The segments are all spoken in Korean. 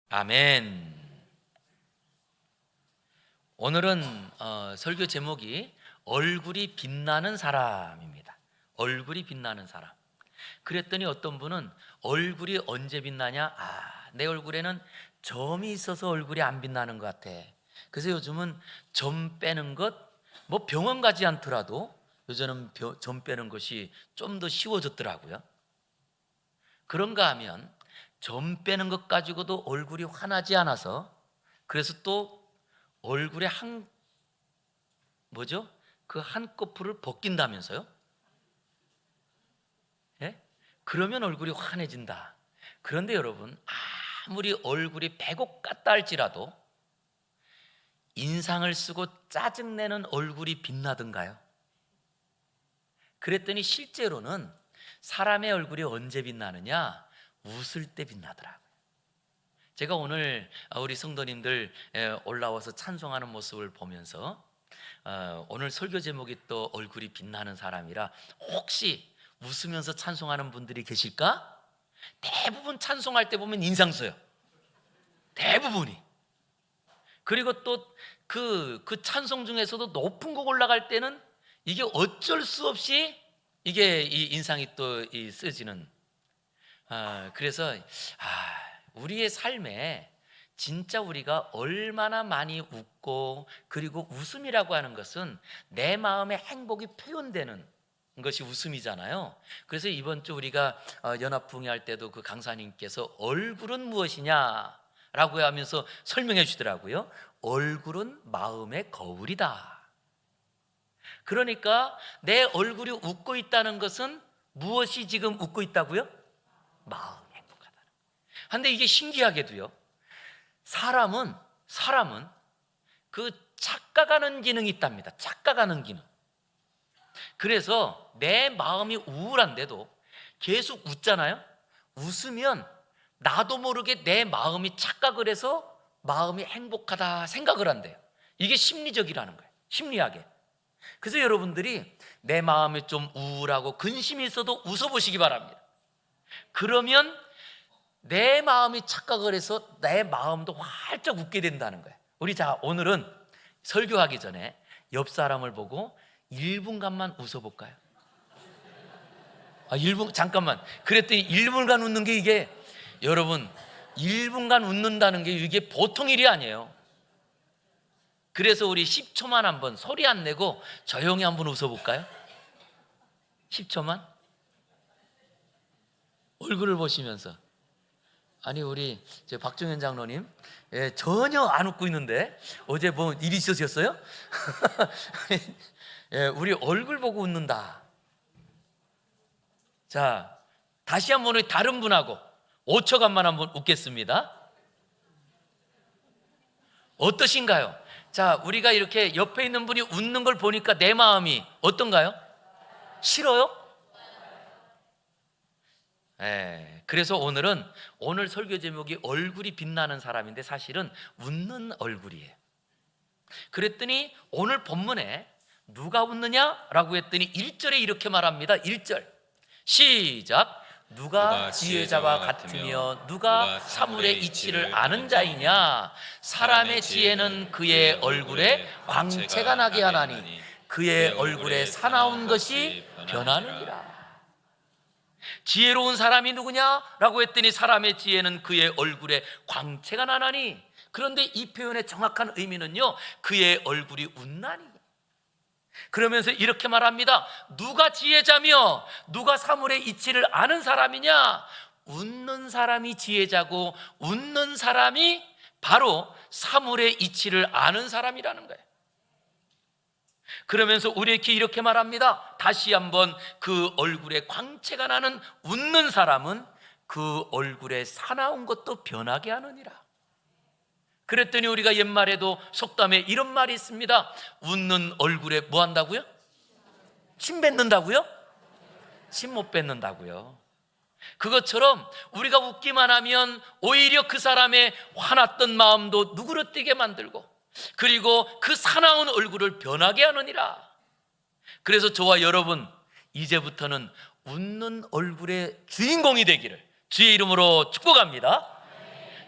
아멘. 오늘은 설교 제목이 얼굴이 빛나는 사람입니다. 얼굴이 빛나는 사람. 그랬더니 어떤 분은 얼굴이 언제 빛나냐? 내 얼굴에는 점이 있어서 얼굴이 안 빛나는 것 같아. 그래서 요즘은 점 빼는 것, 뭐 병원 가지 않더라도 요즘은 점 빼는 것이 좀 더 쉬워졌더라고요. 그런가 하면 점 빼는 것 가지고도 얼굴이 환하지 않아서, 그래서 또 얼굴에 그 한꺼풀을 벗긴다면서요? 예? 그러면 얼굴이 환해진다. 그런데 여러분, 아무리 얼굴이 백옥 같다 할지라도 인상을 쓰고 짜증내는 얼굴이 빛나던가요? 그랬더니 실제로는 사람의 얼굴이 언제 빛나느냐? 웃을 때 빛나더라고요. 제가 오늘 우리 성도님들 올라와서 찬송하는 모습을 보면서 오늘 설교 제목이 또 얼굴이 빛나는 사람이라, 혹시 웃으면서 찬송하는 분들이 계실까? 대부분 찬송할 때 보면 인상 써요. 대부분이. 그리고 또 그 찬송 중에서도 높은 곡 올라갈 때는 이게 어쩔 수 없이 이게 이 인상이 또 쓰지는. 그래서 우리의 삶에 진짜 우리가 얼마나 많이 웃고, 그리고 웃음이라고 하는 것은 내 마음의 행복이 표현되는 것이 웃음이잖아요. 그래서 이번 주 우리가 연합붕이 할 때도 그 강사님께서 얼굴은 무엇이냐라고 하면서 설명해 주더라고요. 얼굴은 마음의 거울이다. 그러니까 내 얼굴이 웃고 있다는 것은 무엇이 지금 웃고 있다고요? 마음이 행복하다. 근데 이게 신기하게도요, 사람은 그 착각하는 기능이 있답니다. 착각하는 기능. 그래서 내 마음이 우울한데도 계속 웃잖아요. 웃으면 나도 모르게 내 마음이 착각을 해서 마음이 행복하다 생각을 한대요. 이게 심리적이라는 거예요. 심리학에. 그래서 여러분들이 내 마음이 좀 우울하고 근심이 있어도 웃어보시기 바랍니다. 그러면 내 마음이 착각을 해서 내 마음도 활짝 웃게 된다는 거예요. 우리 오늘은 설교하기 전에 옆 사람을 보고 1분간만 웃어볼까요? 1분, 잠깐만. 그랬더니 1분간 웃는 게, 이게 여러분 1분간 웃는다는 게 이게 보통 일이 아니에요. 그래서 우리 10초만 한번 소리 안 내고 조용히 한번 웃어볼까요? 10초만 얼굴을 보시면서. 아니, 우리 박종현 장로님 전혀 안 웃고 있는데 어제 뭐 일이 있으셨어요? 우리 얼굴 보고 웃는다. 자, 다시 한번 우리 다른 분하고 5초간만 한번 웃겠습니다. 어떠신가요? 자, 우리가 이렇게 옆에 있는 분이 웃는 걸 보니까 내 마음이 어떤가요? 싫어요? 그래서 오늘 설교 제목이 얼굴이 빛나는 사람인데 사실은 웃는 얼굴이에요. 그랬더니 오늘 본문에 누가 웃느냐라고 했더니 1절에 이렇게 말합니다. 1절 시작. 누가 지혜자와 같으며 누가 사물의 이치를 아는 자이냐? 사람의 지혜는 그의 얼굴에 광채가 나게 하나니 그의 얼굴에 사나운 것이 변하느니라. 지혜로운 사람이 누구냐라고 했더니 사람의 지혜는 그의 얼굴에 광채가 나나니. 그런데 이 표현의 정확한 의미는요, 그의 얼굴이 웃나니. 그러면서 이렇게 말합니다. 누가 지혜자며 누가 사물의 이치를 아는 사람이냐? 웃는 사람이 지혜자고 웃는 사람이 바로 사물의 이치를 아는 사람이라는 거예요. 그러면서 우리에게 이렇게 말합니다. 다시 한번 그 얼굴에 광채가 나는 웃는 사람은 그 얼굴에 사나운 것도 변하게 하느니라. 그랬더니 우리가 옛말에도 속담에 이런 말이 있습니다. 웃는 얼굴에 뭐 한다고요? 침 뱉는다고요? 침 못 뱉는다고요. 그것처럼 우리가 웃기만 하면 오히려 그 사람의 화났던 마음도 누그러뜨게 만들고, 그리고 그 사나운 얼굴을 변하게 하느니라. 그래서 저와 여러분, 이제부터는 웃는 얼굴의 주인공이 되기를 주의 이름으로 축복합니다.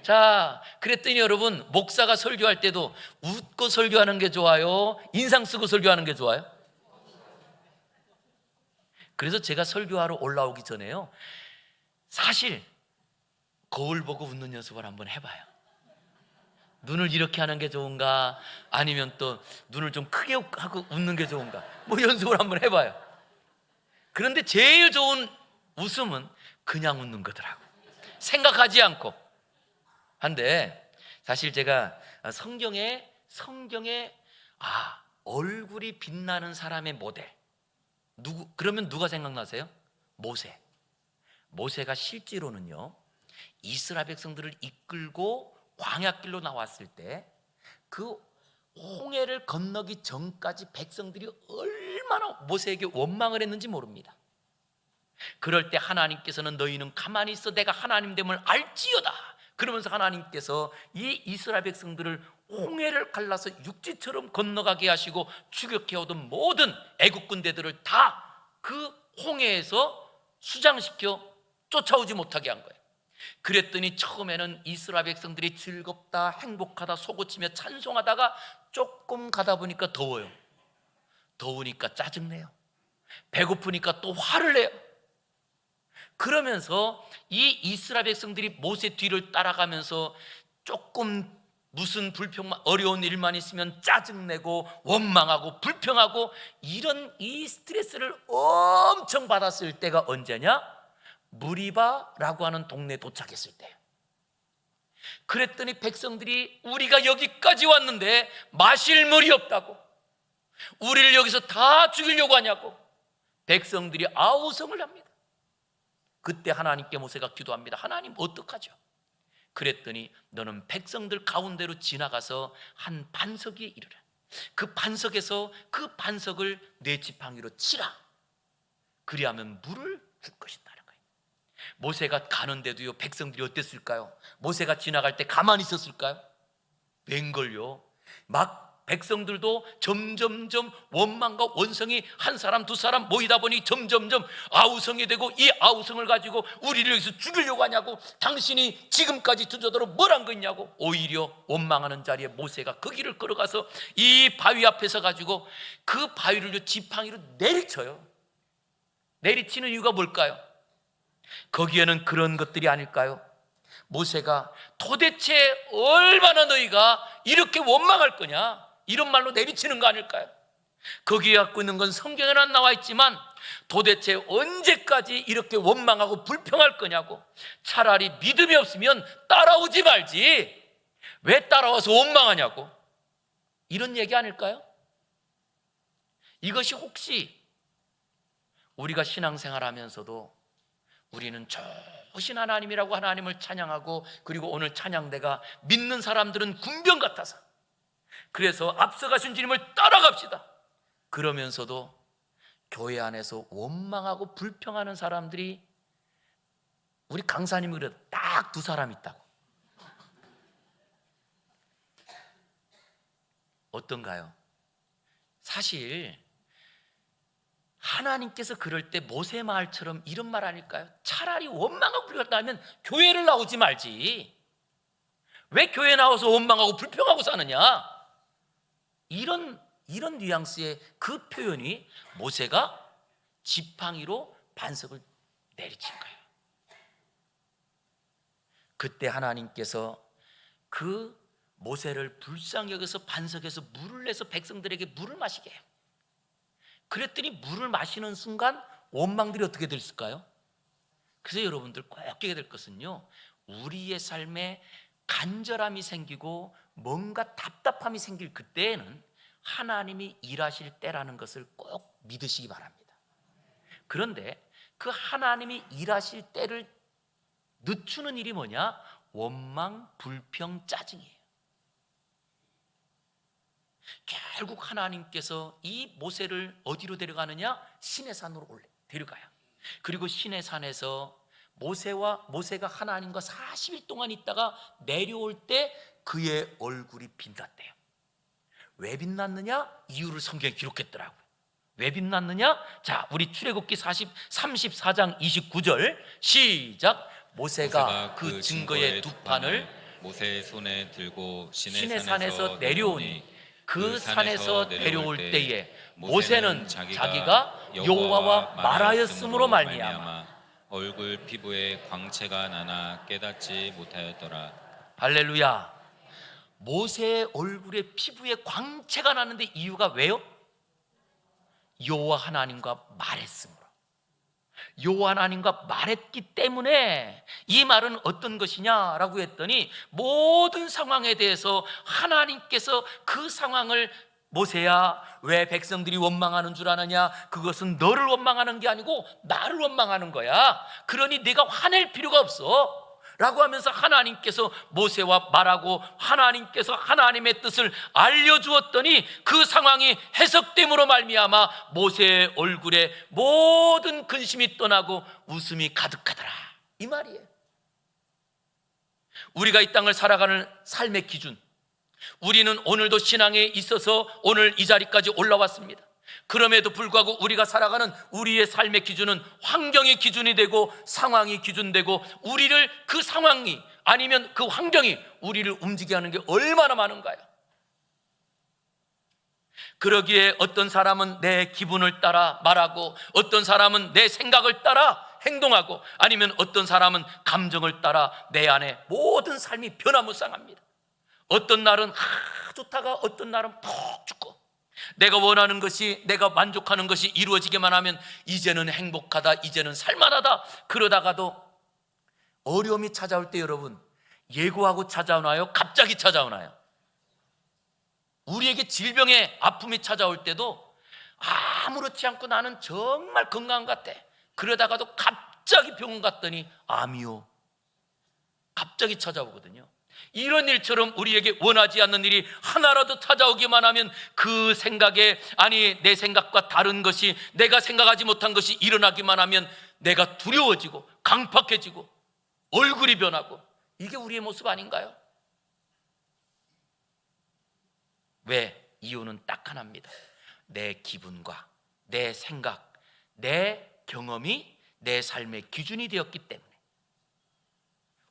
자, 그랬더니 여러분, 목사가 설교할 때도 웃고 설교하는 게 좋아요? 인상 쓰고 설교하는 게 좋아요? 그래서 제가 설교하러 올라오기 전에요, 사실 거울 보고 웃는 연습을 한번 해봐요. 눈을 이렇게 하는 게 좋은가, 아니면 또 눈을 좀 크게 하고 웃는 게 좋은가, 뭐 연습을 한번 해봐요. 그런데 제일 좋은 웃음은 그냥 웃는 거더라고. 생각하지 않고. 한데 사실 제가 성경에 얼굴이 빛나는 사람의 모델, 그러면 누가 생각나세요? 모세가 실제로는요, 이스라엘 백성들을 이끌고 광야길로 나왔을 때 그 홍해를 건너기 전까지 백성들이 얼마나 모세에게 원망을 했는지 모릅니다. 그럴 때 하나님께서는 너희는 가만히 있어 내가 하나님됨을 알지어다 그러면서 하나님께서 이 이스라엘 백성들을 홍해를 갈라서 육지처럼 건너가게 하시고 추격해오던 모든 애국 군대들을 다 그 홍해에서 수장시켜 쫓아오지 못하게 한 거예요. 그랬더니 처음에는 이스라엘 백성들이 즐겁다, 행복하다, 속옷치며 찬송하다가 조금 가다 보니까 더워요. 더우니까 짜증내요. 배고프니까 또 화를 내요. 그러면서 이 이스라엘 백성들이 모세 뒤를 따라가면서 조금 무슨 어려운 일만 있으면 짜증내고 원망하고 불평하고 이런 이 스트레스를 엄청 받았을 때가 언제냐? 무리바라고 하는 동네에 도착했을 때예요. 그랬더니 백성들이 우리가 여기까지 왔는데 마실 물이 없다고, 우리를 여기서 다 죽이려고 하냐고 백성들이 아우성을 합니다. 그때 하나님께 모세가 기도합니다. 하나님 어떡하죠? 그랬더니 너는 백성들 가운데로 지나가서 한 반석 위에 이르라. 그 반석에서 그 반석을 내 지팡이로 치라. 그리하면 물을 줄 것이다. 모세가 가는데도요, 백성들이 어땠을까요? 모세가 지나갈 때 가만히 있었을까요? 웬걸요? 막 백성들도 점점점 원망과 원성이 한 사람 두 사람 모이다 보니 점점점 아우성이 되고, 이 아우성을 가지고 우리를 여기서 죽이려고 하냐고, 당신이 지금까지 주저도록 뭘 한 거냐고, 오히려 원망하는 자리에 모세가 그 길을 걸어가서 이 바위 앞에서 가지고 그 바위를 지팡이로 내리쳐요. 내리치는 이유가 뭘까요? 거기에는 그런 것들이 아닐까요? 모세가 도대체 얼마나 너희가 이렇게 원망할 거냐, 이런 말로 내리치는 거 아닐까요? 거기에 갖고 있는 건 성경에는 안 나와 있지만 도대체 언제까지 이렇게 원망하고 불평할 거냐고, 차라리 믿음이 없으면 따라오지 말지 왜 따라와서 원망하냐고, 이런 얘기 아닐까요? 이것이 혹시 우리가 신앙생활 하면서도 우리는 좋으신 하나님이라고 하나님을 찬양하고, 그리고 오늘 찬양대가 믿는 사람들은 군병 같아서 그래서 앞서가신 주님을 따라갑시다 그러면서도 교회 안에서 원망하고 불평하는 사람들이, 우리 강사님이 그래도 딱 두 사람 있다고. 어떤가요? 사실 하나님께서 그럴 때 모세 말처럼 이런 말 아닐까요? 차라리 원망하고 불평하면 교회를 나오지 말지 왜 교회 나와서 원망하고 불평하고 사느냐, 이런 뉘앙스의 그 표현이 모세가 지팡이로 반석을 내리친 거예요. 그때 하나님께서 그 모세를 불쌍히 여겨서 반석에서 물을 내서 백성들에게 물을 마시게 해요. 그랬더니 물을 마시는 순간 원망들이 어떻게 됐을까요? 그래서 여러분들 꼭 깨게 될 것은요, 우리의 삶에 간절함이 생기고 뭔가 답답함이 생길 그때에는 하나님이 일하실 때라는 것을 꼭 믿으시기 바랍니다. 그런데 그 하나님이 일하실 때를 늦추는 일이 뭐냐? 원망, 불평, 짜증이에요. 결국 하나님께서 이 모세를 어디로 데려가느냐? 시내산으로 데려가요. 그리고 시내산에서 모세가 하나님과 40일 동안 있다가 내려올 때 그의 얼굴이 빛났대요. 왜 빛났느냐? 이유를 성경에 기록했더라고요. 왜 빛났느냐? 자, 우리 출애굽기 34장 29절 시작. 모세가 그 증거의 두 판을 모세의 손에 들고 시내 산에서 내려오니 그 산에서 내려올 때에 모세는 자기가 여호와와 말하였으므로 말미암아 얼굴 피부에 광채가 나나 깨닫지 못하였더라. 할렐루야. 모세의 얼굴에 피부에 광채가 나는데 이유가 왜요? 여호와 하나님과 말했으므로. 여호와 하나님과 말했기 때문에. 이 말은 어떤 것이냐라고 했더니 모든 상황에 대해서 하나님께서 그 상황을 모세야, 왜 백성들이 원망하는 줄 아느냐? 그것은 너를 원망하는 게 아니고 나를 원망하는 거야. 그러니 네가 화낼 필요가 없어 라고 하면서 하나님께서 모세와 말하고 하나님께서 하나님의 뜻을 알려주었더니 그 상황이 해석됨으로 말미암아 모세의 얼굴에 모든 근심이 떠나고 웃음이 가득하더라, 이 말이에요. 우리가 이 땅을 살아가는 삶의 기준, 우리는 오늘도 신앙에 있어서 오늘 이 자리까지 올라왔습니다. 그럼에도 불구하고 우리가 살아가는 우리의 삶의 기준은 환경이 기준이 되고 상황이 기준되고, 우리를 그 상황이 아니면 그 환경이 우리를 움직이게 하는 게 얼마나 많은가요? 그러기에 어떤 사람은 내 기분을 따라 말하고, 어떤 사람은 내 생각을 따라 행동하고, 아니면 어떤 사람은 감정을 따라 내 안에 모든 삶이 변화무쌍합니다. 어떤 날은 좋다가 어떤 날은 푹 죽고, 내가 원하는 것이, 내가 만족하는 것이 이루어지기만 하면 이제는 행복하다, 이제는 살만하다. 그러다가도 어려움이 찾아올 때 여러분, 예고하고 찾아오나요? 갑자기 찾아오나요? 우리에게 질병의 아픔이 찾아올 때도 아무렇지 않고 나는 정말 건강한 것 같아. 그러다가도 갑자기 병원 갔더니 암이요, 갑자기 찾아오거든요. 이런 일처럼 우리에게 원하지 않는 일이 하나라도 찾아오기만 하면 그 생각에, 아니 내 생각과 다른 것이, 내가 생각하지 못한 것이 일어나기만 하면 내가 두려워지고 강팍해지고 얼굴이 변하고, 이게 우리의 모습 아닌가요? 왜? 이유는 딱 하나입니다. 내 기분과 내 생각, 내 경험이 내 삶의 기준이 되었기 때문에.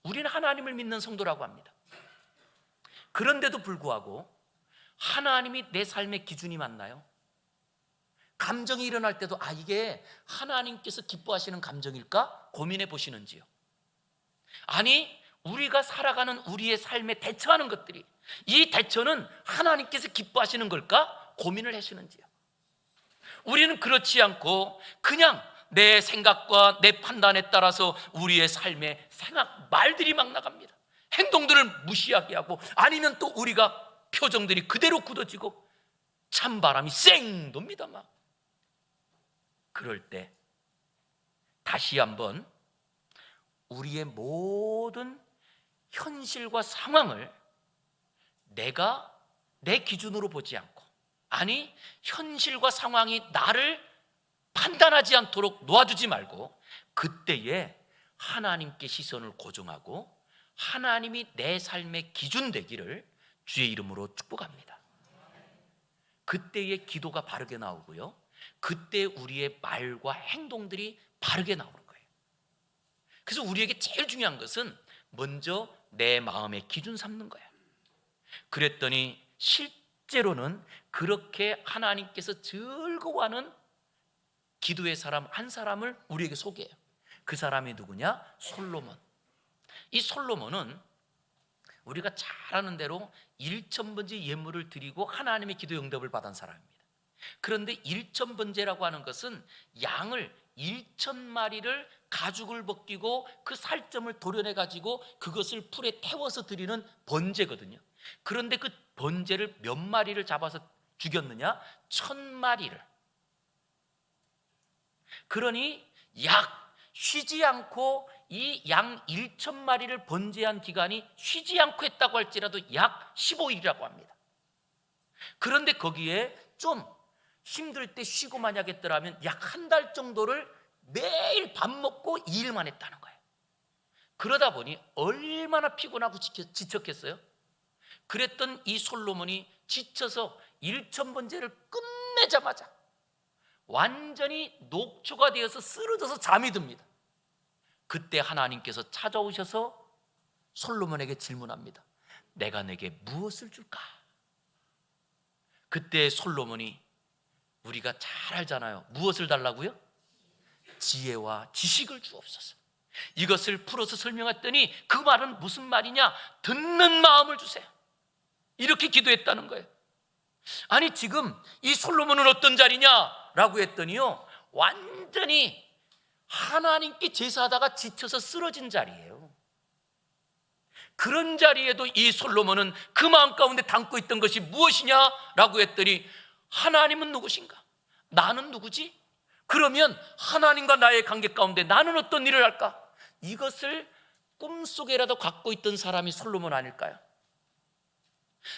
우리는 하나님을 믿는 성도라고 합니다. 그런데도 불구하고 하나님이 내 삶의 기준이 맞나요? 감정이 일어날 때도 이게 하나님께서 기뻐하시는 감정일까? 고민해 보시는지요? 아니, 우리가 살아가는 우리의 삶에 대처하는 것들이, 이 대처는 하나님께서 기뻐하시는 걸까? 고민을 하시는지요? 우리는 그렇지 않고 그냥 내 생각과 내 판단에 따라서 우리의 삶에 말들이 막 나갑니다. 행동들을 무시하게 하고, 아니면 또 우리가 표정들이 그대로 굳어지고 찬바람이 쌩 돕니다 막. 그럴 때 다시 한번 우리의 모든 현실과 상황을 내가 내 기준으로 보지 않고, 아니 현실과 상황이 나를 판단하지 않도록 놓아주지 말고, 그때에 하나님께 시선을 고정하고 하나님이 내 삶의 기준 되기를 주의 이름으로 축복합니다. 그때의 기도가 바르게 나오고요, 그때 우리의 말과 행동들이 바르게 나오는 거예요. 그래서 우리에게 제일 중요한 것은 먼저 내 마음의 기준 삼는 거야. 그랬더니 실제로는 그렇게 하나님께서 즐거워하는 기도의 사람 한 사람을 우리에게 소개해요. 그 사람이 누구냐? 솔로몬. 이 솔로몬은 우리가 잘 아는 대로 1,000번째 예물을 드리고 하나님의 기도 응답을 받은 사람입니다. 그런데 1,000번째라고 하는 것은 양을 1,000마리를 가죽을 벗기고 그 살점을 도려내 가지고 그것을 풀에 태워서 드리는 번제거든요. 그런데 그 번제를 몇 마리를 잡아서 죽였느냐? 1,000마리를. 그러니 쉬지 않고 이 양 1,000마리를 번제한 기간이 쉬지 않고 했다고 할지라도 약 15일이라고 합니다. 그런데 거기에 좀 힘들 때 쉬고 만약 했더라면 약 한 달 정도를 매일 밥 먹고 2일만 했다는 거예요. 그러다 보니 얼마나 피곤하고 지쳤겠어요? 그랬던 이 솔로몬이 지쳐서 1,000번제를 끝내자마자 완전히 녹초가 되어서 쓰러져서 잠이 듭니다. 그때 하나님께서 찾아오셔서 솔로몬에게 질문합니다. 내가 내게 무엇을 줄까? 그때 솔로몬이, 우리가 잘 알잖아요, 무엇을 달라고요? 지혜와 지식을 주옵소서. 이것을 풀어서 설명했더니 그 말은 무슨 말이냐? 듣는 마음을 주세요. 이렇게 기도했다는 거예요. 아니, 지금 이 솔로몬은 어떤 자리냐라고 했더니요, 완전히 하나님께 제사하다가 지쳐서 쓰러진 자리예요. 그런 자리에도 이 솔로몬은 그 마음 가운데 담고 있던 것이 무엇이냐라고 했더니, 하나님은 누구신가? 나는 누구지? 그러면 하나님과 나의 관계 가운데 나는 어떤 일을 할까? 이것을 꿈속에라도 갖고 있던 사람이 솔로몬 아닐까요?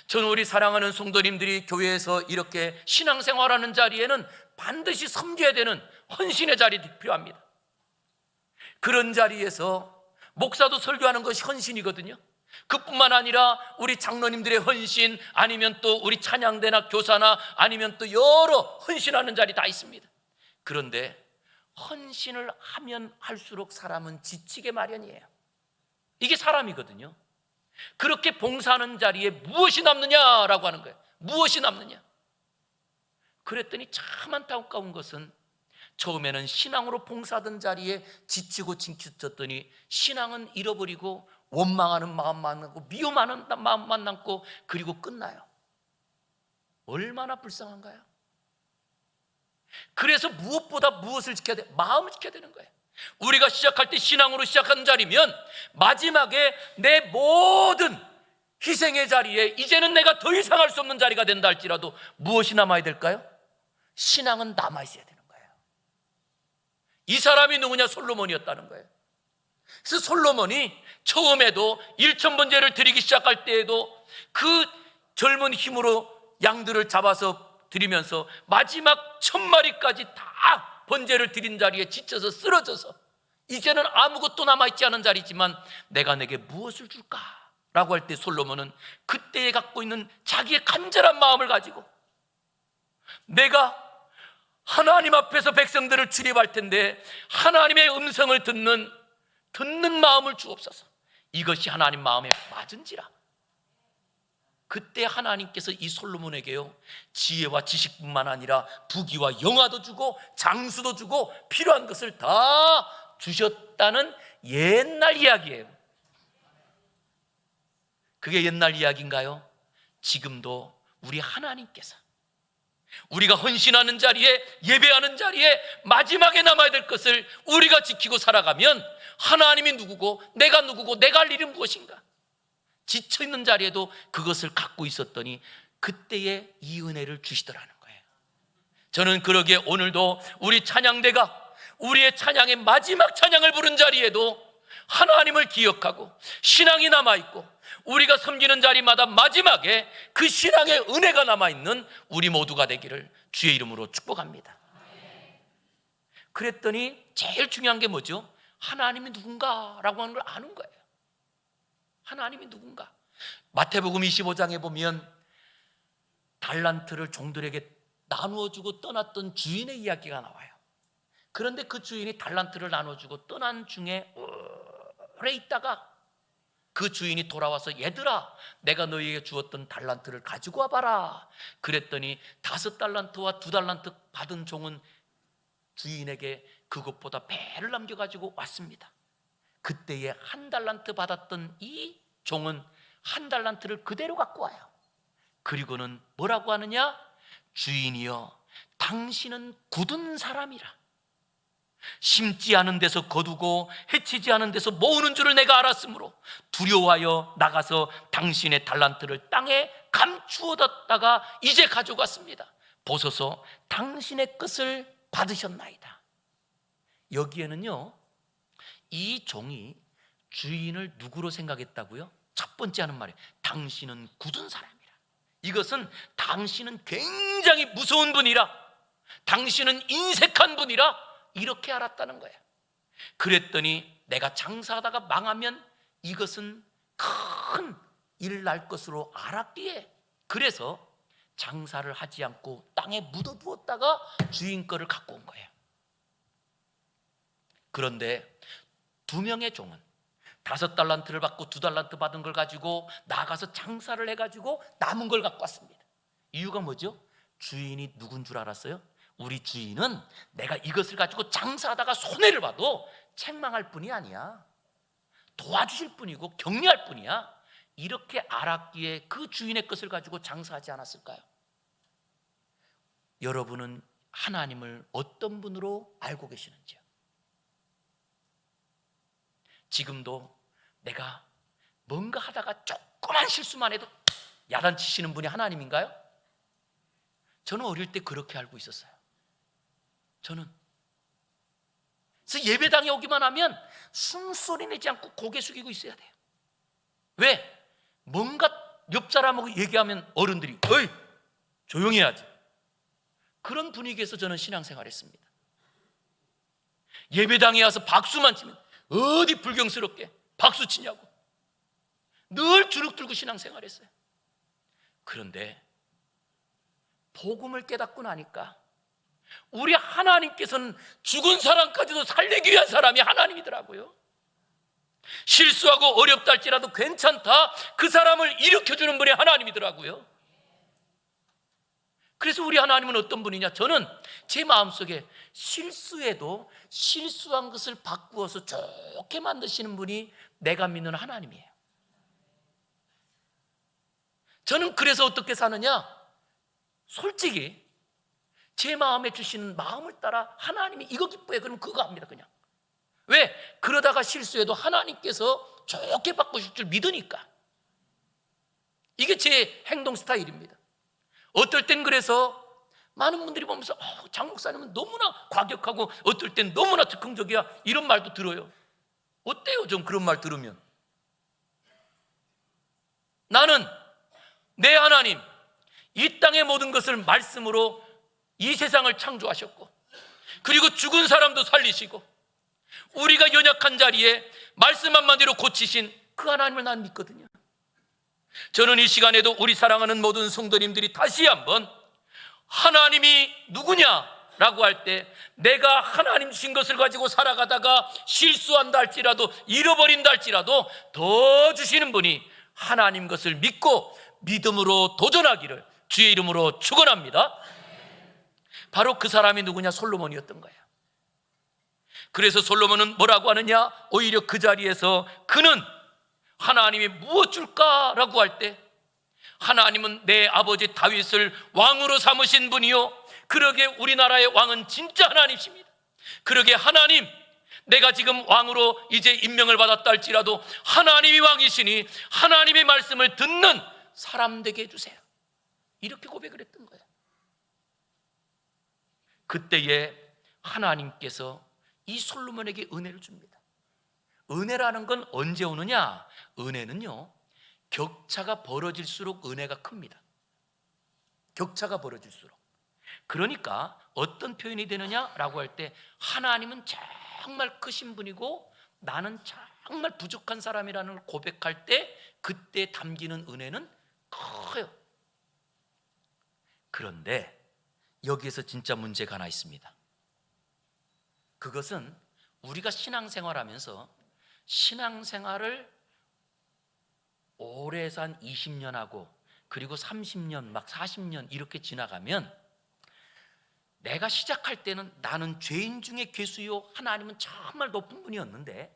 저는 우리 사랑하는 성도님들이 교회에서 이렇게 신앙생활하는 자리에는 반드시 섬겨야 되는 헌신의 자리 필요합니다. 그런 자리에서 목사도 설교하는 것이 헌신이거든요. 그뿐만 아니라 우리 장로님들의 헌신, 아니면 또 우리 찬양대나 교사나 아니면 또 여러 헌신하는 자리 다 있습니다. 그런데 헌신을 하면 할수록 사람은 지치게 마련이에요. 이게 사람이거든요. 그렇게 봉사하는 자리에 무엇이 남느냐라고 하는 거예요. 무엇이 남느냐? 그랬더니 참 안타까운 것은, 처음에는 신앙으로 봉사하던 자리에 지치고 지쳤더니 신앙은 잃어버리고 원망하는 마음만 남고 미움하는 마음만 남고, 그리고 끝나요. 얼마나 불쌍한가요? 그래서 무엇보다 무엇을 지켜야 돼? 마음을 지켜야 되는 거예요. 우리가 시작할 때 신앙으로 시작하는 자리면 마지막에 내 모든 희생의 자리에 이제는 내가 더 이상 할 수 없는 자리가 된다 할지라도 무엇이 남아야 될까요? 신앙은 남아 있어야 되는 거예요. 이 사람이 누구냐? 솔로몬이었다는 거예요. 그래서 솔로몬이 처음에도 1000번제를 드리기 시작할 때에도 그 젊은 힘으로 양들을 잡아서 드리면서 마지막 1000마리까지 다 번제를 드린 자리에 지쳐서 쓰러져서 이제는 아무것도 남아있지 않은 자리지만 내가 내게 무엇을 줄까? 라고 할 때 솔로몬은 그때에 갖고 있는 자기의 간절한 마음을 가지고, 내가 하나님 앞에서 백성들을 출입할 텐데 하나님의 음성을 듣는 마음을 주옵소서. 이것이 하나님 마음에 맞은지라. 그때 하나님께서 이 솔로몬에게요, 지혜와 지식뿐만 아니라 부귀와 영화도 주고 장수도 주고 필요한 것을 다 주셨다는 옛날 이야기예요. 그게 옛날 이야기인가요? 지금도 우리 하나님께서 우리가 헌신하는 자리에, 예배하는 자리에 마지막에 남아야 될 것을 우리가 지키고 살아가면 하나님이 누구고 내가 누구고 내가 할 일은 무엇인가? 지쳐있는 자리에도 그것을 갖고 있었더니 그때에 이 은혜를 주시더라는 거예요. 저는 그러기에 오늘도 우리 찬양대가 우리의 찬양의 마지막 찬양을 부른 자리에도 하나님을 기억하고 신앙이 남아있고 우리가 섬기는 자리마다 마지막에 그 신앙의 은혜가 남아있는 우리 모두가 되기를 주의 이름으로 축복합니다. 그랬더니 제일 중요한 게 뭐죠? 하나님이 누군가라고 하는 걸 아는 거예요. 하나님이 누군가? 마태복음 25장에 보면 달란트를 종들에게 나누어주고 떠났던 주인의 이야기가 나와요. 그런데 그 주인이 달란트를 나눠주고 떠난 중에 오래 있다가 그 주인이 돌아와서, 얘들아, 내가 너희에게 주었던 달란트를 가지고 와봐라. 그랬더니 5달란트와 2달란트 받은 종은 주인에게 그것보다 배를 남겨가지고 왔습니다. 그때에 1달란트 받았던 이 종은 1달란트를 그대로 갖고 와요. 그리고는 뭐라고 하느냐? 주인이여, 당신은 굳은 사람이라. 심지 않은 데서 거두고 해치지 않은 데서 모으는 줄을 내가 알았으므로 두려워하여 나가서 당신의 달란트를 땅에 감추어뒀다가 이제 가져갔습니다. 보소서, 당신의 것을 받으셨나이다. 여기에는요, 이 종이 주인을 누구로 생각했다고요? 첫 번째 하는 말이 당신은 굳은 사람이라. 이것은 당신은 굉장히 무서운 분이라, 당신은 인색한 분이라 이렇게 알았다는 거예요. 그랬더니 내가 장사하다가 망하면 이것은 큰 일 날 것으로 알았기에, 그래서 장사를 하지 않고 땅에 묻어두었다가 주인 거를 갖고 온 거예요. 그런데 2명의 종은 5달란트를 받고 2달란트 받은 걸 가지고 나가서 장사를 해가지고 남은 걸 갖고 왔습니다. 이유가 뭐죠? 주인이 누군 줄 알았어요? 우리 주인은 내가 이것을 가지고 장사하다가 손해를 봐도 책망할 뿐이 아니야, 도와주실 뿐이고 격려할 뿐이야. 이렇게 알았기에 그 주인의 것을 가지고 장사하지 않았을까요? 여러분은 하나님을 어떤 분으로 알고 계시는지요? 지금도 내가 뭔가 하다가 조그만 실수만 해도 야단치시는 분이 하나님인가요? 저는 어릴 때 그렇게 알고 있었어요. 그래서 예배당에 오기만 하면 숨소리 내지 않고 고개 숙이고 있어야 돼요. 왜? 뭔가 옆 사람하고 얘기하면 어른들이 어이 조용히 해야지, 그런 분위기에서 저는 신앙생활 했습니다. 예배당에 와서 박수만 치면 어디 불경스럽게 박수 치냐고 늘 주눅 들고 신앙생활 했어요. 그런데 복음을 깨닫고 나니까 우리 하나님께서는 죽은 사람까지도 살리기 위한 사람이 하나님이더라고요. 실수하고 어렵다 할지라도 괜찮다, 그 사람을 일으켜주는 분이 하나님이더라고요. 그래서 우리 하나님은 어떤 분이냐, 저는 제 마음속에 실수해도 실수한 것을 바꾸어서 좋게 만드시는 분이 내가 믿는 하나님이에요. 저는 그래서 어떻게 사느냐, 솔직히 제 마음에 주시는 마음을 따라 하나님이 이거 기뻐해, 그러면 그거 합니다. 그냥. 왜? 그러다가 실수해도 하나님께서 좋게 바꾸실 줄 믿으니까. 이게 제 행동 스타일입니다. 어떨 땐 그래서 많은 분들이 보면서 장 목사님은 너무나 과격하고 어떨 땐 너무나 즉흥적이야, 이런 말도 들어요. 어때요? 좀 그런 말 들으면. 나는 내 하나님, 이 땅의 모든 것을 말씀으로 이 세상을 창조하셨고, 그리고 죽은 사람도 살리시고 우리가 연약한 자리에 말씀 한마디로 고치신 그 하나님을 난 믿거든요. 저는 이 시간에도 우리 사랑하는 모든 성도님들이 다시 한번 하나님이 누구냐라고 할 때, 내가 하나님 주신 것을 가지고 살아가다가 실수한다 할지라도 잃어버린다 할지라도 더 주시는 분이 하나님 것을 믿고 믿음으로 도전하기를 주의 이름으로 축원합니다. 바로 그 사람이 누구냐? 솔로몬이었던 거예요. 그래서 솔로몬은 뭐라고 하느냐? 오히려 그 자리에서 그는 하나님이 무엇 줄까라고 할 때, 하나님은 내 아버지 다윗을 왕으로 삼으신 분이요, 그러게 우리나라의 왕은 진짜 하나님이십니다. 그러게 하나님, 내가 지금 왕으로 이제 임명을 받았다 할지라도 하나님이 왕이시니 하나님의 말씀을 듣는 사람 되게 해주세요, 이렇게 고백을 했던 거예요. 그때에 하나님께서 이 솔로몬에게 은혜를 줍니다. 은혜라는 건 언제 오느냐? 은혜는요, 격차가 벌어질수록 은혜가 큽니다. 격차가 벌어질수록. 그러니까 어떤 표현이 되느냐라고 할 때, 하나님은 정말 크신 분이고 나는 정말 부족한 사람이라는 걸 고백할 때 그때 담기는 은혜는 커요. 그런데 여기에서 진짜 문제가 하나 있습니다. 그것은 우리가 신앙생활하면서 신앙생활을 오래 해서 한 20년 하고 그리고 30년 막 40년 이렇게 지나가면, 내가 시작할 때는 나는 죄인 중에 괴수요, 하나님은 정말 높은 분이었는데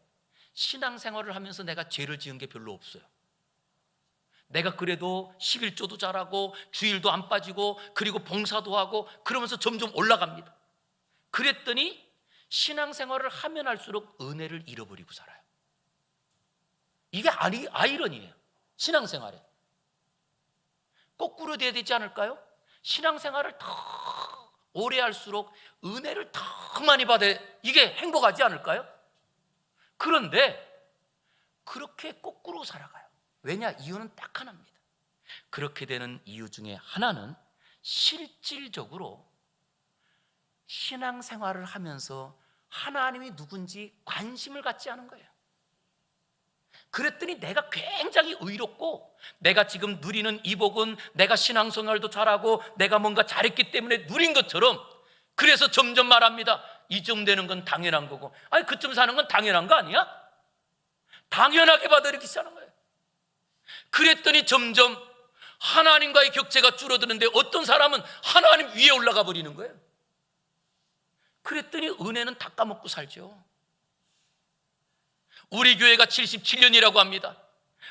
신앙생활을 하면서 내가 죄를 지은 게 별로 없어요. 내가 그래도 11조도 잘하고 주일도 안 빠지고 그리고 봉사도 하고 그러면서 점점 올라갑니다. 그랬더니 신앙생활을 하면 할수록 은혜를 잃어버리고 살아요. 이게 아이러니예요. 신앙생활에 거꾸로 돼야 되지 않을까요? 신앙생활을 더 오래 할수록 은혜를 더 많이 받아야 이게 행복하지 않을까요? 그런데 그렇게 거꾸로 살아가요. 왜냐? 이유는 딱 하나입니다. 그렇게 되는 이유 중에 하나는 실질적으로 신앙생활을 하면서 하나님이 누군지 관심을 갖지 않은 거예요. 그랬더니 내가 굉장히 의롭고 내가 지금 누리는 이 복은 내가 신앙생활도 잘하고 내가 뭔가 잘했기 때문에 누린 것처럼, 그래서 점점 말합니다. 이쯤 되는 건 당연한 거고, 아니 그쯤 사는 건 당연한 거 아니야? 당연하게 받아들이기 시작하는 거예요. 그랬더니 점점 하나님과의 격제가 줄어드는데 어떤 사람은 하나님 위에 올라가 버리는 거예요. 그랬더니 은혜는 다 까먹고 살죠. 우리 교회가 77년이라고 합니다.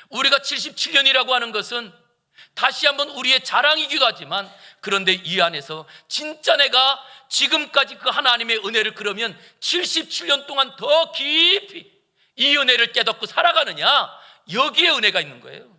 우리가 77년이라고 하는 것은 다시 한번 우리의 자랑이기도 하지만, 그런데 이 안에서 진짜 내가 지금까지 그 하나님의 은혜를 그러면 77년 동안 더 깊이 이 은혜를 깨닫고 살아가느냐, 여기에 은혜가 있는 거예요.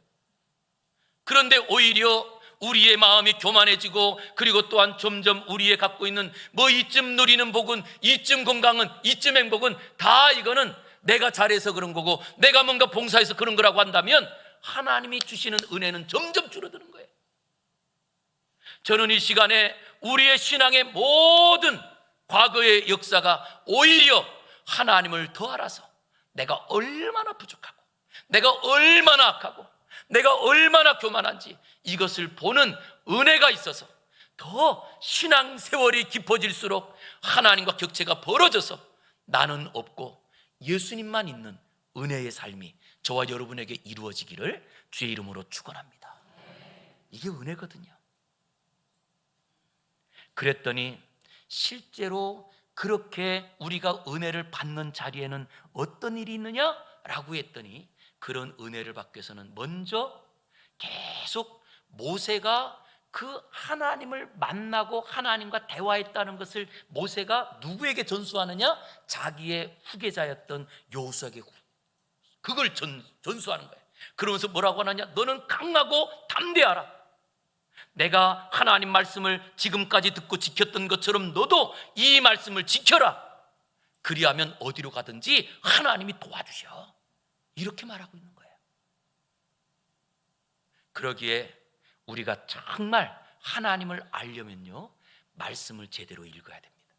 그런데 오히려 우리의 마음이 교만해지고, 그리고 또한 점점 우리의 갖고 있는 뭐 이쯤 누리는 복은, 이쯤 건강은, 이쯤 행복은 다 이거는 내가 잘해서 그런 거고 내가 뭔가 봉사해서 그런 거라고 한다면 하나님이 주시는 은혜는 점점 줄어드는 거예요. 저는 이 시간에 우리의 신앙의 모든 과거의 역사가 오히려 하나님을 더 알아서 내가 얼마나 부족하고 내가 얼마나 악하고 내가 얼마나 교만한지 이것을 보는 은혜가 있어서 더 신앙 세월이 깊어질수록 하나님과 격체가 벌어져서 나는 없고 예수님만 있는 은혜의 삶이 저와 여러분에게 이루어지기를 주의 이름으로 축원합니다. 이게 은혜거든요. 그랬더니 실제로 그렇게 우리가 은혜를 받는 자리에는 어떤 일이 있느냐라고 했더니, 그런 은혜를 받기 위해서는 먼저 계속 모세가 그 하나님을 만나고 하나님과 대화했다는 것을 모세가 누구에게 전수하느냐? 자기의 후계자였던 여호수아에게 그걸 전수하는 거예요. 그러면서 뭐라고 하느냐? 너는 강하고 담대하라. 내가 하나님 말씀을 지금까지 듣고 지켰던 것처럼 너도 이 말씀을 지켜라. 그리하면 어디로 가든지 하나님이 도와주셔. 이렇게 말하고 있는 거예요. 그러기에 우리가 정말 하나님을 알려면요, 말씀을 제대로 읽어야 됩니다.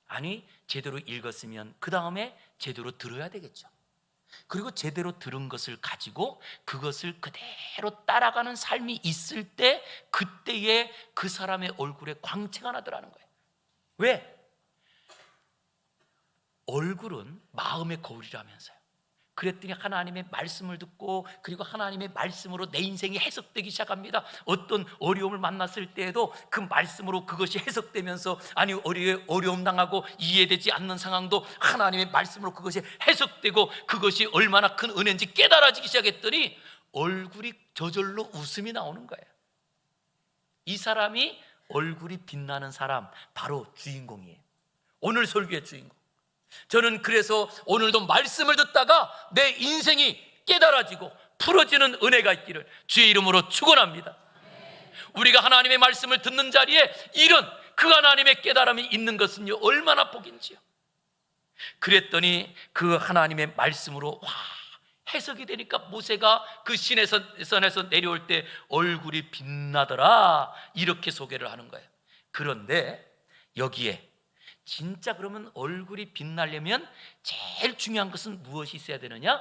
아니, 제대로 읽었으면 그 다음에 제대로 들어야 되겠죠. 그리고 제대로 들은 것을 가지고 그것을 그대로 따라가는 삶이 있을 때, 그때에 그 사람의 얼굴에 광채가 나더라는 거예요. 왜? 얼굴은 마음의 거울이라면서요. 그랬더니 하나님의 말씀을 듣고, 그리고 하나님의 말씀으로 내 인생이 해석되기 시작합니다. 어떤 어려움을 만났을 때에도 그 말씀으로 그것이 해석되면서, 아니 어려움 당하고 이해되지 않는 상황도 하나님의 말씀으로 그것이 해석되고, 그것이 얼마나 큰 은혜인지 깨달아지기 시작했더니 얼굴이 저절로 웃음이 나오는 거예요. 이 사람이 얼굴이 빛나는 사람, 바로 주인공이에요. 오늘 설교의 주인공. 저는 그래서 오늘도 말씀을 듣다가 내 인생이 깨달아지고 풀어지는 은혜가 있기를 주의 이름으로 축원합니다. 우리가 하나님의 말씀을 듣는 자리에 이런 그 하나님의 깨달음이 있는 것은요, 얼마나 복인지요. 그랬더니 그 하나님의 말씀으로 해석이 되니까 모세가 그 시내선에서 내려올 때 얼굴이 빛나더라, 이렇게 소개를 하는 거예요. 그런데 여기에 진짜 그러면 얼굴이 빛나려면 제일 중요한 것은 무엇이 있어야 되느냐?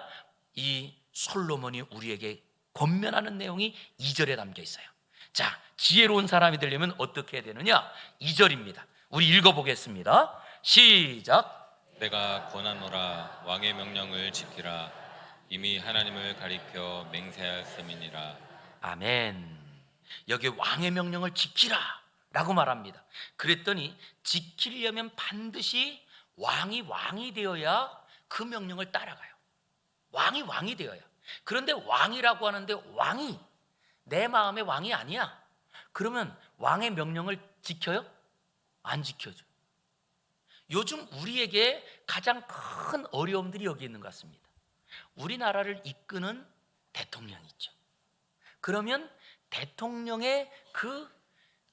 이 솔로몬이 우리에게 권면하는 내용이 2절에 담겨 있어요. 자, 지혜로운 사람이 되려면 어떻게 해야 되느냐? 2절입니다. 우리 읽어보겠습니다. 시작. 내가 권하노라. 왕의 명령을 지키라. 이미 하나님을 가리켜 맹세하였음이니라. 아멘. 여기 왕의 명령을 지키라 라고 말합니다. 그랬더니 지키려면 반드시 왕이 되어야 그 명령을 따라가요. 왕이 되어야. 그런데 왕이라고 하는데 왕이 내 마음의 왕이 아니야. 그러면 왕의 명령을 지켜요? 안 지켜줘. 요즘 우리에게 가장 큰 어려움들이 여기 있는 것 같습니다. 우리나라를 이끄는 대통령이 있죠. 그러면 대통령의 그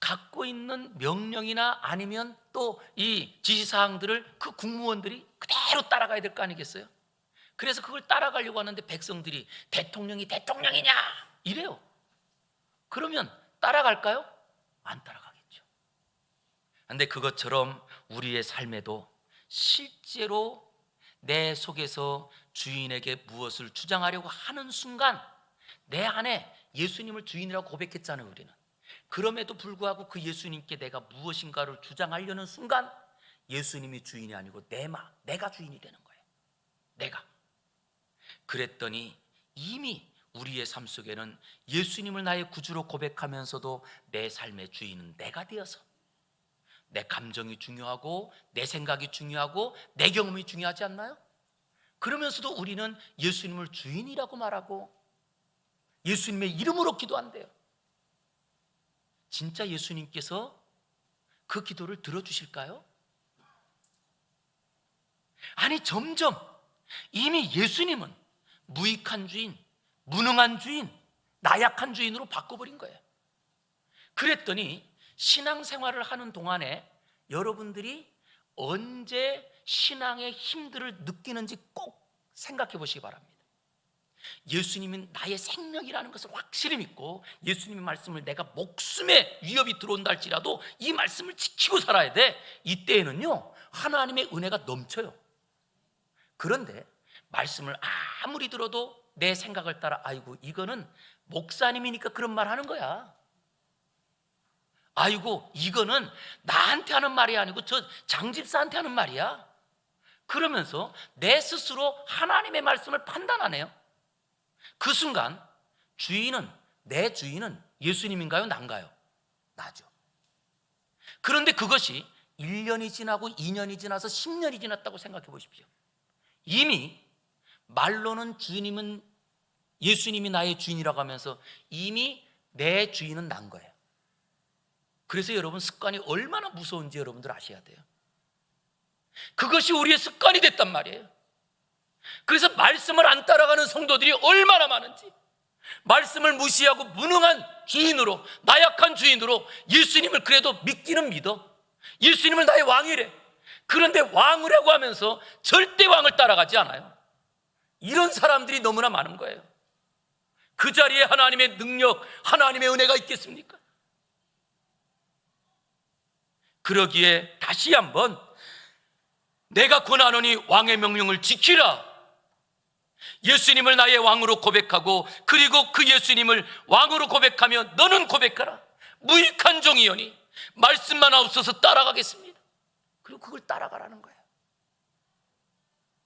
갖고 있는 명령이나 아니면 또 이 지시사항들을 그 국무원들이 그대로 따라가야 될 거 아니겠어요? 그래서 그걸 따라가려고 하는데 백성들이 대통령이 대통령이냐 이래요. 그러면 따라갈까요? 안 따라가겠죠. 그런데 그것처럼 우리의 삶에도 실제로 내 속에서 주인에게 무엇을 주장하려고 하는 순간 내 안에 예수님을 주인이라고 고백했잖아요, 우리는. 그럼에도 불구하고 그 예수님께 내가 무엇인가를 주장하려는 순간 예수님이 주인이 아니고 내가 주인이 되는 거예요. 내가. 그랬더니 이미 우리의 삶 속에는 예수님을 나의 구주로 고백하면서도 내 삶의 주인은 내가 되어서 내 감정이 중요하고 내 생각이 중요하고 내 경험이 중요하지 않나요? 그러면서도 우리는 예수님을 주인이라고 말하고 예수님의 이름으로 기도한대요. 진짜 예수님께서 그 기도를 들어주실까요? 아니, 점점 이미 예수님은 무익한 주인, 무능한 주인, 나약한 주인으로 바꿔버린 거예요. 그랬더니 신앙생활을 하는 동안에 여러분들이 언제 신앙의 힘들을 느끼는지 꼭 생각해 보시기 바랍니다. 예수님은 나의 생명이라는 것을 확실히 믿고 예수님의 말씀을 내가 목숨에 위협이 들어온다 할지라도 이 말씀을 지키고 살아야 돼. 이때에는요, 하나님의 은혜가 넘쳐요. 그런데 말씀을 아무리 들어도 내 생각을 따라, 아이고 이거는 목사님이니까 그런 말 하는 거야, 아이고 이거는 나한테 하는 말이 아니고 저 장집사한테 하는 말이야, 그러면서 내 스스로 하나님의 말씀을 판단하네요. 그 순간 내 주인은 예수님인가요? 난가요? 나죠. 그런데 그것이 1년이 지나고 2년이 지나서 10년이 지났다고 생각해 보십시오. 이미 말로는 예수님이 나의 주인이라고 하면서 이미 내 주인은 난 거예요. 그래서 여러분, 습관이 얼마나 무서운지 여러분들 아셔야 돼요. 그것이 우리의 습관이 됐단 말이에요. 그래서 말씀을 안 따라가는 성도들이 얼마나 많은지, 말씀을 무시하고 무능한 주인으로, 나약한 주인으로 예수님을 그래도 믿기는 믿어. 예수님을 나의 왕이래. 그런데 왕이라고 하면서 절대 왕을 따라가지 않아요. 이런 사람들이 너무나 많은 거예요. 그 자리에 하나님의 능력, 하나님의 은혜가 있겠습니까? 그러기에 다시 한번 내가 권하노니 왕의 명령을 지키라. 예수님을 나의 왕으로 고백하고 그리고 그 예수님을 왕으로 고백하며 너는 고백하라. 무익한 종이여니 말씀만 없어서 따라가겠습니다. 그리고 그걸 따라가라는 거예요.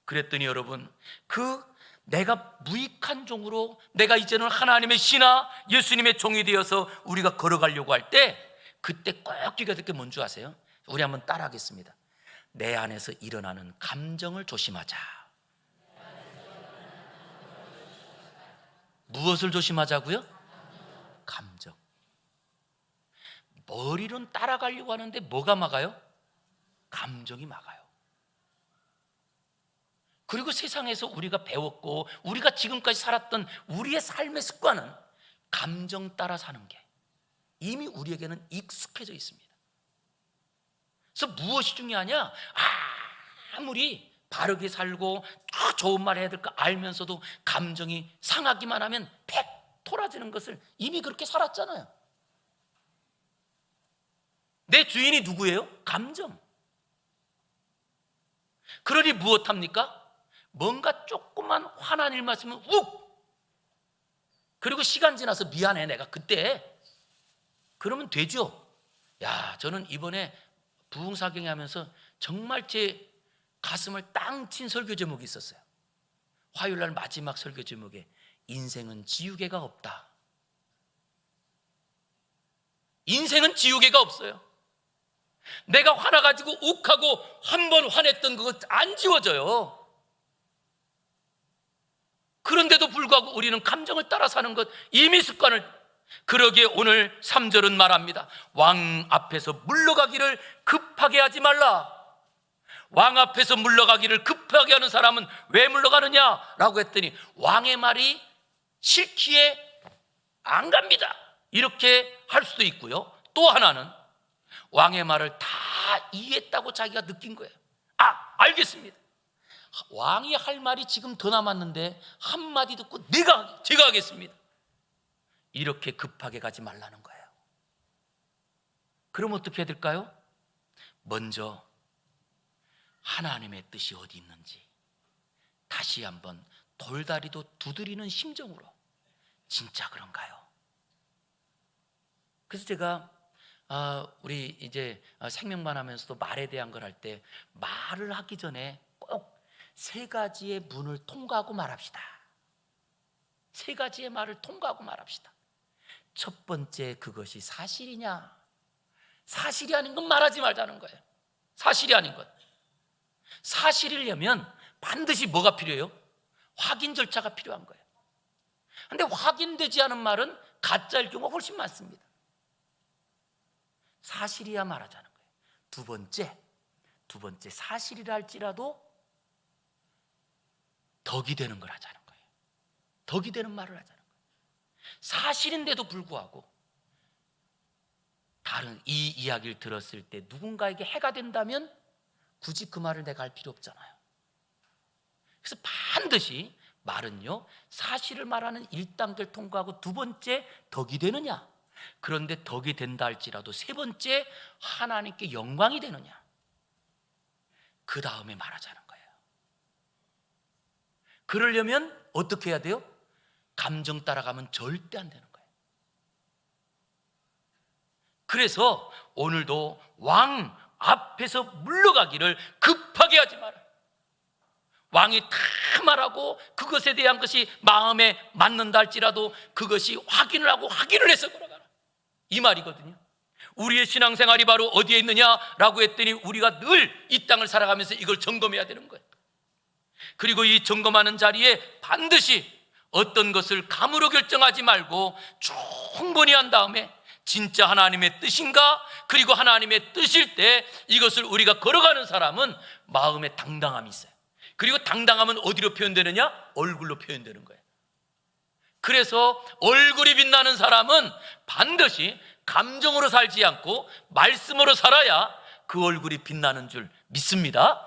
그랬더니 여러분, 내가 무익한 종으로 내가 이제는 하나님의 신하 예수님의 종이 되어서 우리가 걸어가려고 할 때, 그때 꼭 귀가 듣게 뭔지 아세요? 우리 한번 따라하겠습니다. 내 안에서 일어나는 감정을 조심하자. 무엇을 조심하자고요? 감정. 머리로는 따라가려고 하는데 뭐가 막아요? 감정이 막아요. 그리고 세상에서 우리가 배웠고 우리가 지금까지 살았던 우리의 삶의 습관은 감정 따라 사는 게 이미 우리에게는 익숙해져 있습니다. 그래서 무엇이 중요하냐? 아무리 바르게 살고 좋은 말 해야 될 거 알면서도 감정이 상하기만 하면 팩 토라지는 것을 이미 그렇게 살았잖아요. 내 주인이 누구예요? 감정. 그러니 무엇합니까? 뭔가 조금만 화난 일만 있으면 욱! 그리고 시간 지나서 미안해 내가 그때, 그러면 되죠. 저는 이번에 부흥사경회 하면서 정말 제 가슴을 땅 친 설교 제목이 있었어요. 화요일날 마지막 설교 제목에 인생은 지우개가 없다. 인생은 지우개가 없어요. 내가 화나가지고 욱하고 한 번 화냈던 그거 안 지워져요. 그런데도 불구하고 우리는 감정을 따라 사는 것, 이미 습관을. 그러기에 오늘 3절은 말합니다. 왕 앞에서 물러가기를 급하게 하지 말라. 왕 앞에서 물러가기를 급하게 하는 사람은 왜 물러가느냐? 라고 했더니 왕의 말이 싫기에 안 갑니다. 이렇게 할 수도 있고요. 또 하나는 왕의 말을 다 이해했다고 자기가 느낀 거예요. 알겠습니다. 왕이 할 말이 지금 더 남았는데 한마디 듣고 제가 하겠습니다. 이렇게 급하게 가지 말라는 거예요. 그럼 어떻게 해야 될까요? 먼저 하나님의 뜻이 어디 있는지 다시 한번 돌다리도 두드리는 심정으로, 진짜 그런가요? 그래서 제가 우리 이제 생명만 하면서도 말에 대한 걸 할 때 말을 하기 전에 꼭 3가지의 문을 통과하고 말합시다. 세 가지의 말을 통과하고 말합시다. 첫 번째, 그것이 사실이냐? 사실이 아닌 건 말하지 말자는 거예요. 사실이 아닌 것. 사실이려면 반드시 뭐가 필요해요? 확인 절차가 필요한 거예요. 그런데 확인되지 않은 말은 가짜일 경우가 훨씬 많습니다. 사실이야 말하자는 거예요. 두 번째 사실이라 할지라도 덕이 되는 걸 하자는 거예요. 덕이 되는 말을 하자는 거예요. 사실인데도 불구하고 다른 이 이야기를 들었을 때 누군가에게 해가 된다면 굳이 그 말을 내가 할 필요 없잖아요. 그래서 반드시 말은요, 사실을 말하는 1단계를 통과하고 두 번째, 덕이 되느냐? 그런데 덕이 된다 할지라도 세 번째, 하나님께 영광이 되느냐? 그 다음에 말하자는 거예요. 그러려면 어떻게 해야 돼요? 감정 따라가면 절대 안 되는 거예요. 그래서 오늘도 왕 앞에서 물러가기를 급하게 하지 마라. 왕이 다 말하고 그것에 대한 것이 마음에 맞는다 할지라도 그것이 확인을 하고 확인을 해서 걸어가라, 이 말이거든요. 우리의 신앙생활이 바로 어디에 있느냐라고 했더니 우리가 늘 이 땅을 살아가면서 이걸 점검해야 되는 거예요. 그리고 이 점검하는 자리에 반드시 어떤 것을 감으로 결정하지 말고 충분히 한 다음에 진짜 하나님의 뜻인가, 그리고 하나님의 뜻일 때 이것을 우리가 걸어가는 사람은 마음에 당당함이 있어요. 그리고 당당함은 어디로 표현되느냐? 얼굴로 표현되는 거예요. 그래서 얼굴이 빛나는 사람은 반드시 감정으로 살지 않고 말씀으로 살아야 그 얼굴이 빛나는 줄 믿습니다.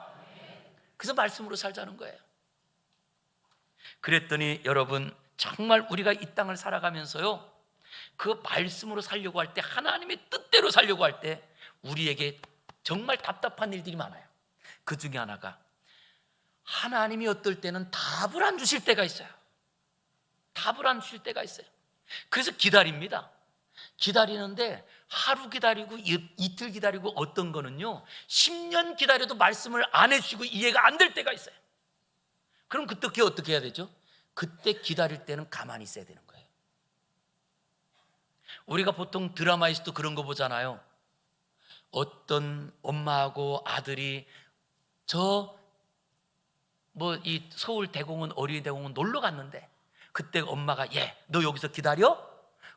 그래서 말씀으로 살자는 거예요. 그랬더니 여러분, 정말 우리가 이 땅을 살아가면서요, 그 말씀으로 살려고 할 때, 하나님의 뜻대로 살려고 할 때 우리에게 정말 답답한 일들이 많아요. 그 중에 하나가 하나님이 어떨 때는 답을 안 주실 때가 있어요. 답을 안 주실 때가 있어요. 그래서 기다립니다. 기다리는데 하루 기다리고 이틀 기다리고 어떤 거는요 10년 기다려도 말씀을 안 해주시고 이해가 안 될 때가 있어요. 그럼 그때 어떻게 해야 되죠? 그때 기다릴 때는 가만히 있어야 되는 거예요. 우리가 보통 드라마에서도 그런 거 보잖아요. 어떤 엄마하고 아들이 이 서울 대공원, 어린이 대공원 놀러 갔는데 그때 엄마가 너 여기서 기다려?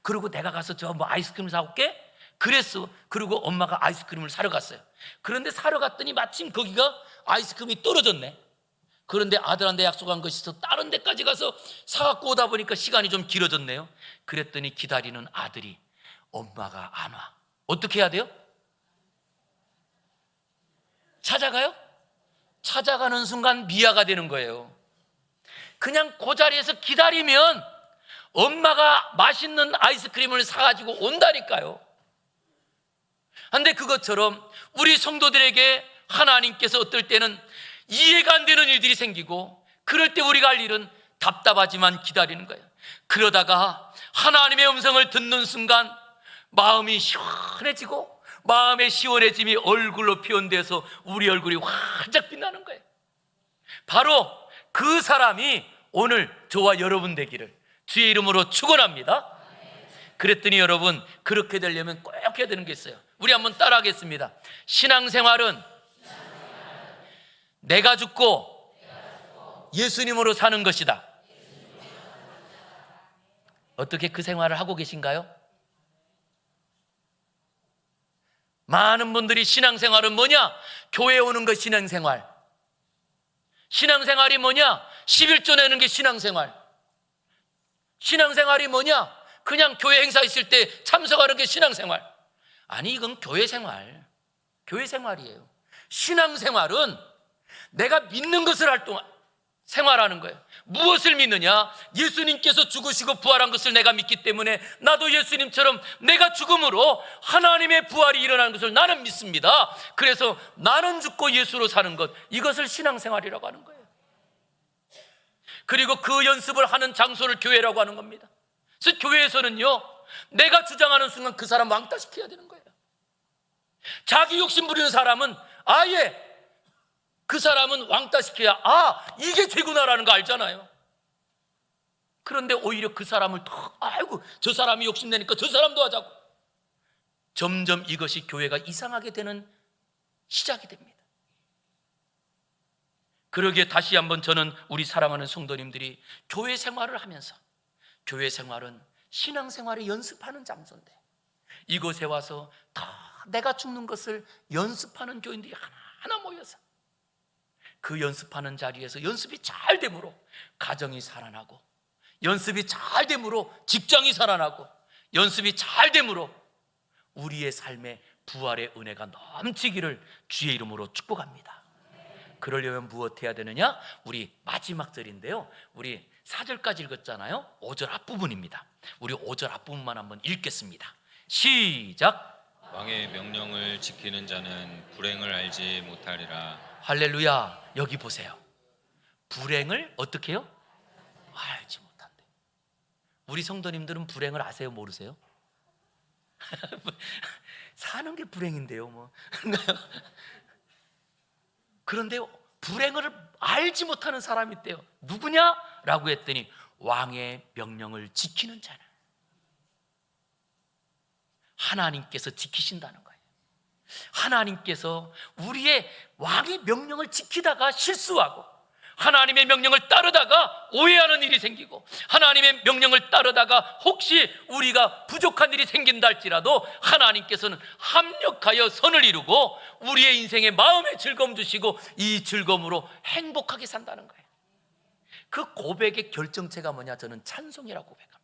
그리고 내가 가서 아이스크림 사올게? 그랬어. 그리고 엄마가 아이스크림을 사러 갔어요. 그런데 사러 갔더니 마침 거기가 아이스크림이 떨어졌네. 그런데 아들한테 약속한 것이 있어 다른 데까지 가서 사갖고 오다 보니까 시간이 좀 길어졌네요. 그랬더니 기다리는 아들이 엄마가 안 와. 어떻게 해야 돼요? 찾아가요? 찾아가는 순간 미아가 되는 거예요. 그냥 그 자리에서 기다리면 엄마가 맛있는 아이스크림을 사가지고 온다니까요. 그런데 그것처럼 우리 성도들에게 하나님께서 어떨 때는 이해가 안 되는 일들이 생기고, 그럴 때 우리가 할 일은 답답하지만 기다리는 거예요. 그러다가 하나님의 음성을 듣는 순간 마음이 시원해지고, 마음의 시원해짐이 얼굴로 표현돼서 우리 얼굴이 활짝 빛나는 거예요. 바로 그 사람이 오늘 저와 여러분 되기를 주의 이름으로 축원합니다. 그랬더니 여러분, 그렇게 되려면 꼭 해야 되는 게 있어요. 우리 한번 따라하겠습니다. 신앙생활은 내가 죽고 예수님으로 사는 것이다. 어떻게 그 생활을 하고 계신가요? 많은 분들이 신앙생활은 뭐냐? 교회 오는 것 신앙생활. 신앙생활이 뭐냐? 11조 내는 게 신앙생활. 신앙생활이 뭐냐? 그냥 교회 행사 있을 때 참석하는 게 신앙생활. 아니, 이건 교회생활. 교회생활이에요. 신앙생활은 내가 믿는 것을 생활하는 거예요. 무엇을 믿느냐? 예수님께서 죽으시고 부활한 것을 내가 믿기 때문에 나도 예수님처럼 내가 죽음으로 하나님의 부활이 일어나는 것을 나는 믿습니다. 그래서 나는 죽고 예수로 사는 것, 이것을 신앙생활이라고 하는 거예요. 그리고 그 연습을 하는 장소를 교회라고 하는 겁니다. 그래서 교회에서는요, 내가 주장하는 순간 그 사람 왕따시켜야 되는 거예요. 자기 욕심 부리는 사람은 아예 그 사람은 왕따시켜야 이게 죄구나라는 거 알잖아요. 그런데 오히려 그 사람을 더, 아이고 저 사람이 욕심내니까 저 사람도 하자고. 점점 이것이 교회가 이상하게 되는 시작이 됩니다. 그러기에 다시 한번 저는 우리 사랑하는 성도님들이 교회 생활을 하면서, 교회 생활은 신앙생활을 연습하는 장소인데 이곳에 와서 다 내가 죽는 것을 연습하는 교인들이 하나 모여서 그 연습하는 자리에서 연습이 잘 되므로 가정이 살아나고, 연습이 잘 되므로 직장이 살아나고, 연습이 잘 되므로 우리의 삶에 부활의 은혜가 넘치기를 주의 이름으로 축복합니다. 그러려면 무엇해야 되느냐? 우리 마지막 절인데요, 우리 4절까지 읽었잖아요. 5절 앞부분입니다. 우리 5절 앞부분만 한번 읽겠습니다. 시작. 왕의 명령을 지키는 자는 불행을 알지 못하리라. 할렐루야. 여기 보세요. 불행을 어떻게 해요? 알지 못한대. 우리 성도님들은 불행을 아세요? 모르세요? 사는 게 불행인데요, 뭐. 그런데 불행을 알지 못하는 사람이 있대요. 누구냐? 라고 했더니 왕의 명령을 지키는 자는. 하나님께서 지키신다는 거예요. 하나님께서 우리의 왕의 명령을 지키다가 실수하고, 하나님의 명령을 따르다가 오해하는 일이 생기고, 하나님의 명령을 따르다가 혹시 우리가 부족한 일이 생긴다 할지라도 하나님께서는 합력하여 선을 이루고 우리의 인생에 마음의 즐거움 주시고 이 즐거움으로 행복하게 산다는 거예요. 그 고백의 결정체가 뭐냐? 저는 찬송이라고 고백합니다.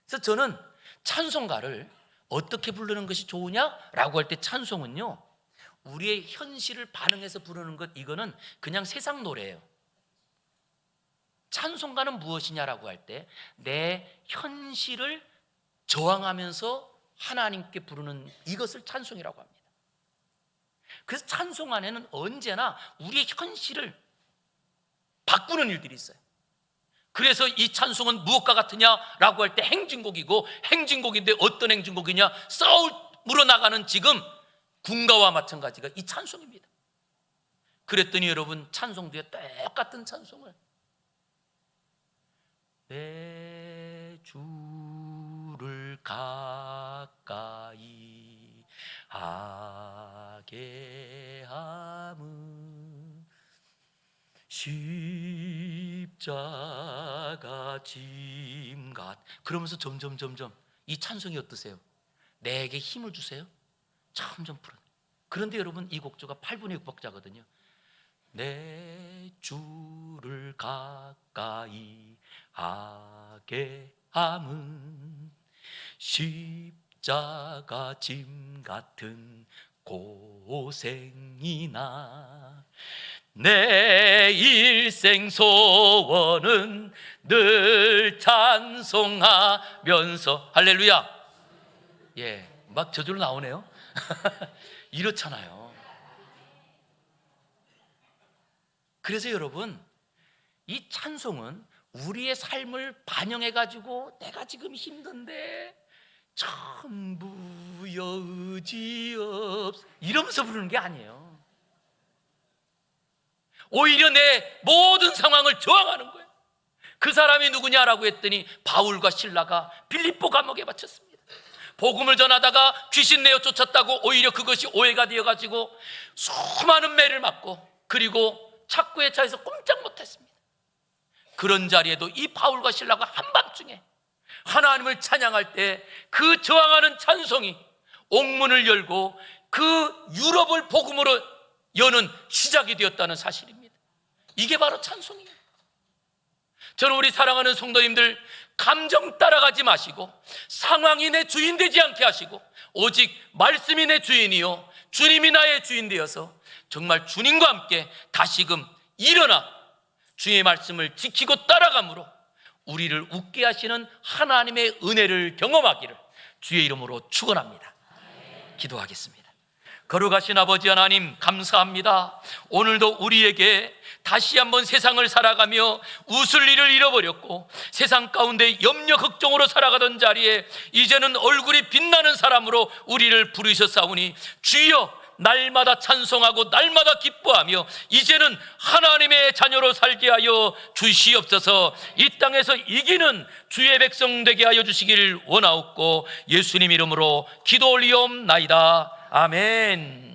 그래서 저는 찬송가를 어떻게 부르는 것이 좋으냐라고 할 때, 찬송은요, 우리의 현실을 반응해서 부르는 것, 이거는 그냥 세상 노래예요. 찬송가는 무엇이냐라고 할 때 내 현실을 저항하면서 하나님께 부르는 이것을 찬송이라고 합니다. 그래서 찬송 안에는 언제나 우리의 현실을 바꾸는 일들이 있어요. 그래서 이 찬송은 무엇과 같으냐라고 할 때 행진곡이고, 행진곡인데 어떤 행진곡이냐? 싸움으로 나가는 지금 군가와 마찬가지가 이 찬송입니다. 그랬더니 여러분, 찬송 뒤에 똑같은 찬송을, 내 주를 가까이 하게 함은 십자가 짐같, 그러면서 점점 이 찬송이 어떠세요? 내게 힘을 주세요. 점점 풀어. 그런데 여러분, 이 곡조가 8분의 6박자거든요. 내 주를 가까이 하게 함은 십자가 짐 같은 고생이나 내 일생 소원은 늘 찬송하면서. 할렐루야. 예, 막 저절로 나오네요. 이렇잖아요. 그래서 여러분, 이 찬송은 우리의 삶을 반영해가지고 내가 지금 힘든데 전부 여지없 이러면서 부르는 게 아니에요. 오히려 내 모든 상황을 저항하는 거예요. 그 사람이 누구냐라고 했더니 바울과 실라가 빌립보 감옥에 바쳤습니다. 복음을 전하다가 귀신 내어 쫓았다고 오히려 그것이 오해가 되어가지고 수많은 매를 맞고, 그리고 착고의 차에서 꼼짝 못했습니다. 그런 자리에도 이 바울과 실라가 한밤중에 하나님을 찬양할 때 그 저항하는 찬송이 옥문을 열고 그 유럽을 복음으로 여는 시작이 되었다는 사실입니다. 이게 바로 찬송이에요. 저는 우리 사랑하는 성도님들, 감정 따라가지 마시고 상황이 내 주인 되지 않게 하시고 오직 말씀이 내 주인이요 주님이 나의 주인 되어서 정말 주님과 함께 다시금 일어나 주의 말씀을 지키고 따라감으로 우리를 웃게 하시는 하나님의 은혜를 경험하기를 주의 이름으로 축원합니다. 기도하겠습니다. 거룩하신 아버지 하나님, 감사합니다. 오늘도 우리에게 다시 한번 세상을 살아가며 웃을 일을 잃어버렸고 세상 가운데 염려 걱정으로 살아가던 자리에 이제는 얼굴이 빛나는 사람으로 우리를 부르셨사오니 주여, 날마다 찬송하고 날마다 기뻐하며 이제는 하나님의 자녀로 살게 하여 주시옵소서. 이 땅에서 이기는 주의 백성 되게 하여 주시길 원하옵고 예수님 이름으로 기도 올리옵나이다. 아멘.